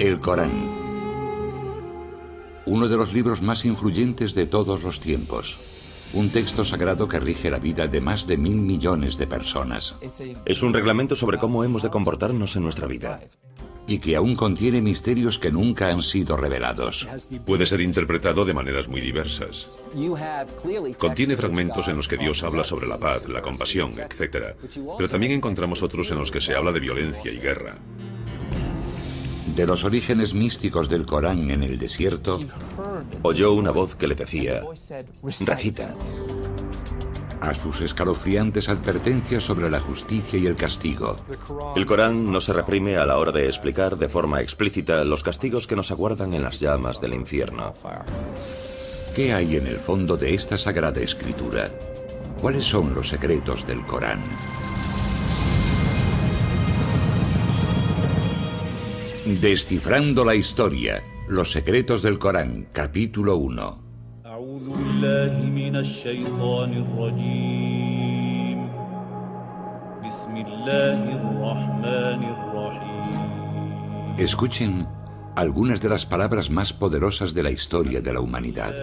El Corán. Uno de los libros más influyentes de todos los tiempos. Un texto sagrado que rige la vida de más de 1.000 millones de personas. Es un reglamento sobre cómo hemos de comportarnos en nuestra vida. Y que aún contiene misterios que nunca han sido revelados. Puede ser interpretado de maneras muy diversas. Contiene fragmentos en los que Dios habla sobre la paz, la compasión, etc. Pero también encontramos otros en los que se habla de violencia y guerra. De los orígenes místicos del Corán en el desierto, oyó una voz que le decía: recita. A sus escalofriantes advertencias sobre la justicia y el castigo. El Corán no se reprime a la hora de explicar de forma explícita los castigos que nos aguardan en las llamas del infierno. ¿Qué hay en el fondo de esta sagrada escritura? ¿Cuáles son los secretos del Corán? Descifrando la historia, los secretos del Corán, capítulo 1. Escuchen algunas de las palabras más poderosas de la historia de la humanidad.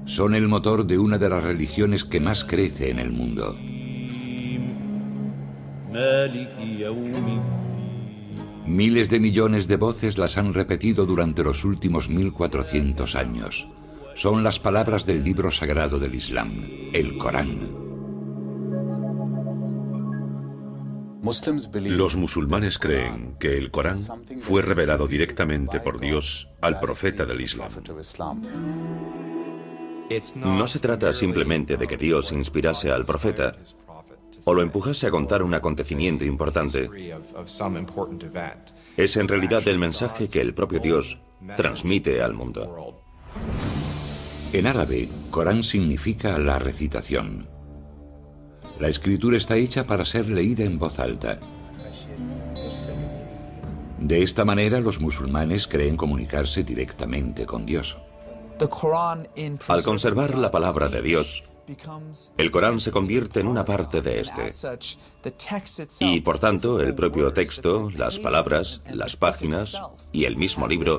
Son el motor de una de las religiones que más crece en el mundo. Miles de millones de voces las han repetido durante los últimos 1400 años. Son las palabras del libro sagrado del Islam, el Corán. Los musulmanes creen que el Corán fue revelado directamente por Dios al profeta del Islam. No se trata simplemente de que Dios inspirase al profeta o lo empujase a contar un acontecimiento importante. Es en realidad el mensaje que el propio Dios transmite al mundo. En árabe, Corán significa la recitación. La escritura está hecha para ser leída en voz alta. De esta manera, los musulmanes creen comunicarse directamente con Dios. Al conservar la palabra de Dios, el Corán se convierte en una parte de este. Y por tanto, el propio texto, las palabras, las páginas y el mismo libro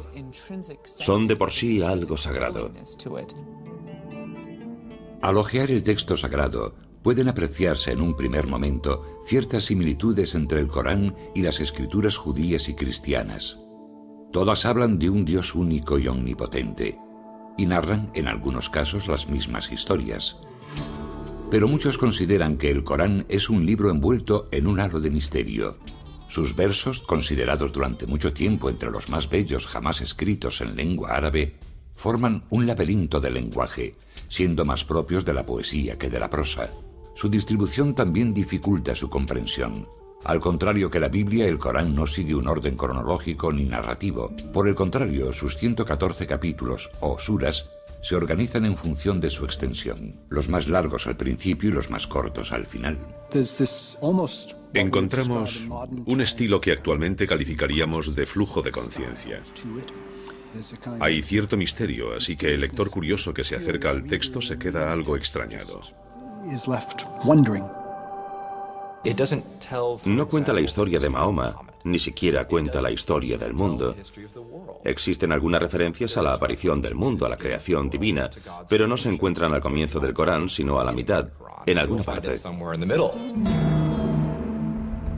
son de por sí algo sagrado. Al hojear el texto sagrado, pueden apreciarse en un primer momento ciertas similitudes entre el Corán y las escrituras judías y cristianas. Todas hablan de un Dios único y omnipotente, y narran, en algunos casos, las mismas historias. Pero muchos consideran que el Corán es un libro envuelto en un halo de misterio. Sus versos, considerados durante mucho tiempo entre los más bellos jamás escritos en lengua árabe, forman un laberinto de lenguaje, siendo más propios de la poesía que de la prosa. Su distribución también dificulta su comprensión. Al contrario que la Biblia, el Corán no sigue un orden cronológico ni narrativo. Por el contrario, sus 114 capítulos, o suras, se organizan en función de su extensión, los más largos al principio y los más cortos al final. Encontramos un estilo que actualmente calificaríamos de flujo de conciencia. Hay cierto misterio, así que el lector curioso que se acerca al texto se queda algo extrañado. No cuenta la historia de Mahoma, ni siquiera cuenta la historia del mundo. Existen algunas referencias a la aparición del mundo, a la creación divina, pero no se encuentran al comienzo del Corán, sino a la mitad, en alguna parte.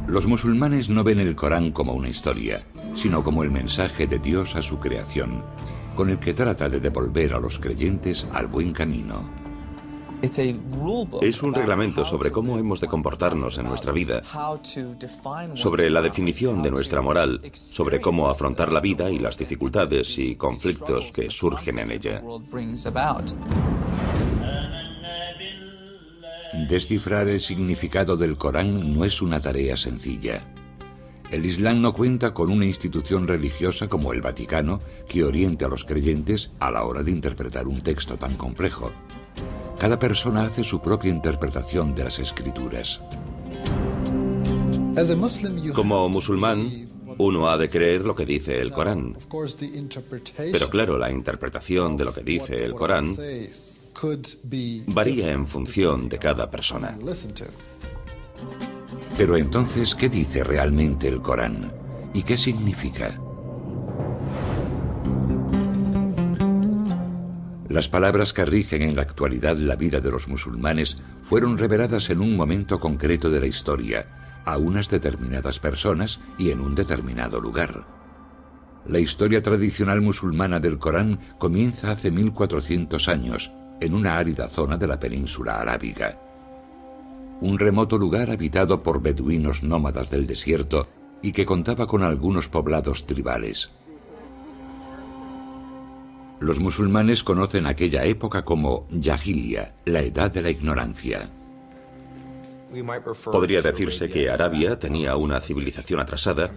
Los musulmanes no ven el Corán como una historia, sino como el mensaje de Dios a su creación, con el que trata de devolver a los creyentes al buen camino. Es un reglamento sobre cómo hemos de comportarnos en nuestra vida, sobre la definición de nuestra moral, sobre cómo afrontar la vida y las dificultades y conflictos que surgen en ella. Descifrar el significado del Corán no es una tarea sencilla. El Islam no cuenta con una institución religiosa como el Vaticano que oriente a los creyentes a la hora de interpretar un texto tan complejo. Cada persona hace su propia interpretación de las escrituras. Como musulmán, uno ha de creer lo que dice el Corán. Pero claro, la interpretación de lo que dice el Corán varía en función de cada persona. Pero entonces, ¿qué dice realmente el Corán? ¿Y qué significa? Las palabras que rigen en la actualidad la vida de los musulmanes fueron reveladas en un momento concreto de la historia, a unas determinadas personas y en un determinado lugar. La historia tradicional musulmana del Corán comienza hace 1400 años, en una árida zona de la península arábiga. Un remoto lugar habitado por beduinos nómadas del desierto y que contaba con algunos poblados tribales. Los musulmanes conocen aquella época como Yahilia, la edad de la ignorancia. Podría decirse que Arabia tenía una civilización atrasada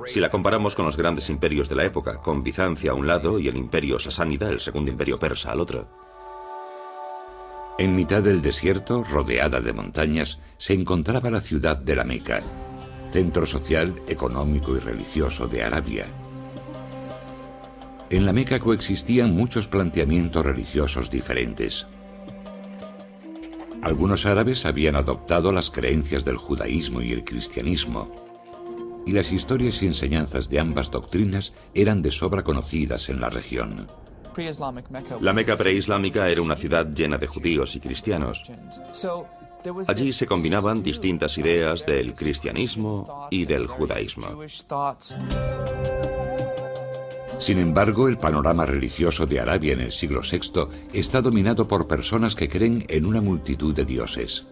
si la comparamos con los grandes imperios de la época, con Bizancio a un lado y el imperio sasánida, el segundo imperio persa, al otro. En mitad del desierto, rodeada de montañas, se encontraba la ciudad de la Meca, centro social, económico y religioso de Arabia. En la Meca coexistían muchos planteamientos religiosos diferentes. Algunos árabes habían adoptado las creencias del judaísmo y el cristianismo, y las historias y enseñanzas de ambas doctrinas eran de sobra conocidas en la región. La Meca preislámica era una ciudad llena de judíos y cristianos. Allí se combinaban distintas ideas del cristianismo y del judaísmo. Sin embargo, el panorama religioso de Arabia en el siglo VI está dominado por personas que creen en una multitud de dioses.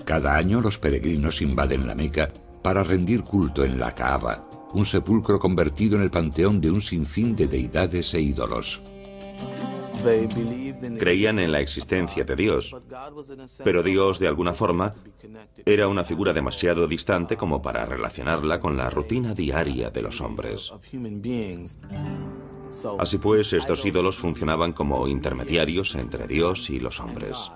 Cada año los peregrinos invaden la Meca para rendir culto en la Kaaba, un sepulcro convertido en el panteón de un sinfín de deidades e ídolos. Creían en la existencia de Dios, pero Dios, de alguna forma, era una figura demasiado distante como para relacionarla con la rutina diaria de los hombres. Así pues, estos ídolos funcionaban como intermediarios entre Dios y los hombres.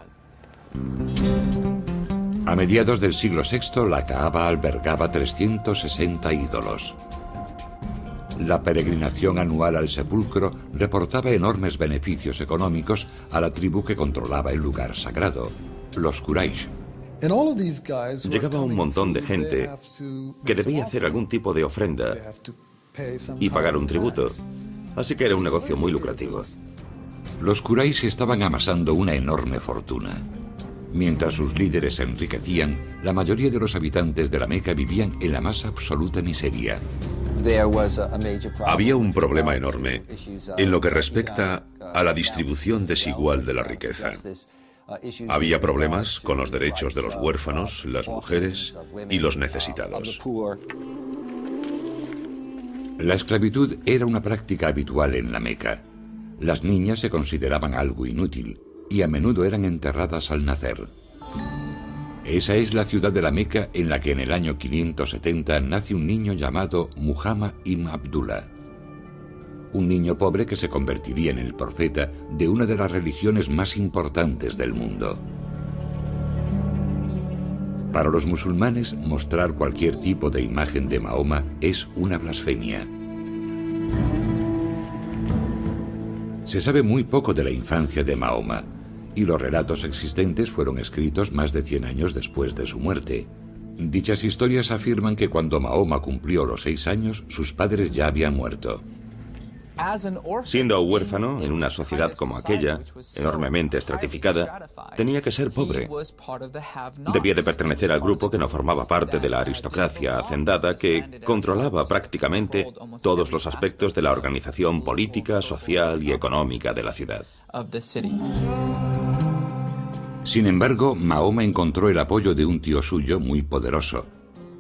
A mediados del siglo VI, la Kaaba albergaba 360 ídolos. La peregrinación anual al sepulcro reportaba enormes beneficios económicos a la tribu que controlaba el lugar sagrado, los Quraysh. Llegaba un montón de gente que debía hacer algún tipo de ofrenda y pagar un tributo, así que era un negocio muy lucrativo. Los Quraysh estaban amasando una enorme fortuna. Mientras sus líderes se enriquecían, la mayoría de los habitantes de la Meca vivían en la más absoluta miseria. Había un problema enorme en lo que respecta a la distribución desigual de la riqueza. Había problemas con los derechos de los huérfanos, las mujeres y los necesitados. La esclavitud era una práctica habitual en la Meca. Las niñas se consideraban algo inútil y a menudo eran enterradas al nacer. Esa es la ciudad de la Meca en la que en el año 570 nace un niño llamado Muhammad ibn Abdullah. Un niño pobre que se convertiría en el profeta de una de las religiones más importantes del mundo. Para los musulmanes, mostrar cualquier tipo de imagen de Mahoma es una blasfemia. Se sabe muy poco de la infancia de Mahoma, y los relatos existentes fueron escritos más de 100 años después de su muerte. Dichas historias afirman que cuando Mahoma cumplió los 6 años, sus padres ya habían muerto. Siendo huérfano en una sociedad como aquella, enormemente estratificada, tenía que ser pobre. Debía de pertenecer al grupo que no formaba parte de la aristocracia hacendada que controlaba prácticamente todos los aspectos de la organización política, social y económica de la ciudad. Sin embargo, Mahoma encontró el apoyo de un tío suyo muy poderoso,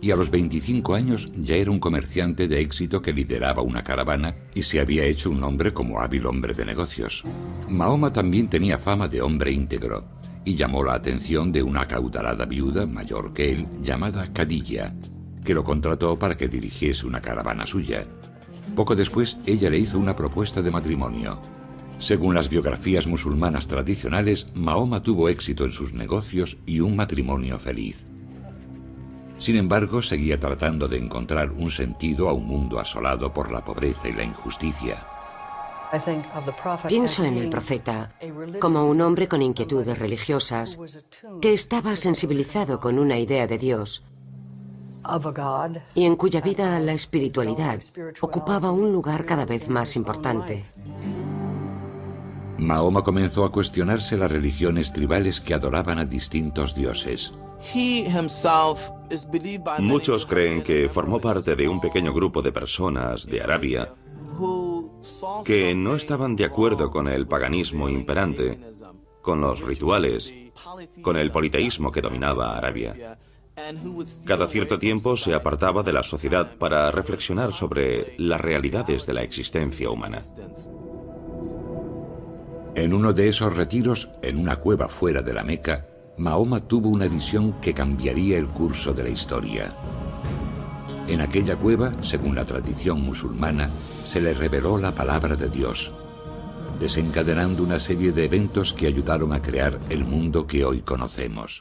y a los 25 años ya era un comerciante de éxito que lideraba una caravana y se había hecho un nombre como hábil hombre de negocios. Mahoma también tenía fama de hombre íntegro, y llamó la atención de una acaudalada viuda mayor que él, llamada Khadija, que lo contrató para que dirigiese una caravana suya. Poco después, ella le hizo una propuesta de matrimonio. Según las biografías musulmanas tradicionales, Mahoma tuvo éxito en sus negocios y un matrimonio feliz. Sin embargo, seguía tratando de encontrar un sentido a un mundo asolado por la pobreza y la injusticia. Pienso en el profeta como un hombre con inquietudes religiosas que estaba sensibilizado con una idea de Dios y en cuya vida la espiritualidad ocupaba un lugar cada vez más importante. Mahoma comenzó a cuestionarse las religiones tribales que adoraban a distintos dioses. Muchos creen que formó parte de un pequeño grupo de personas de Arabia que no estaban de acuerdo con el paganismo imperante, con los rituales, con el politeísmo que dominaba Arabia. Cada cierto tiempo se apartaba de la sociedad para reflexionar sobre las realidades de la existencia humana. En uno de esos retiros, en una cueva fuera de la Meca, Mahoma tuvo una visión que cambiaría el curso de la historia. En aquella cueva, según la tradición musulmana, se le reveló la palabra de Dios, desencadenando una serie de eventos que ayudaron a crear el mundo que hoy conocemos.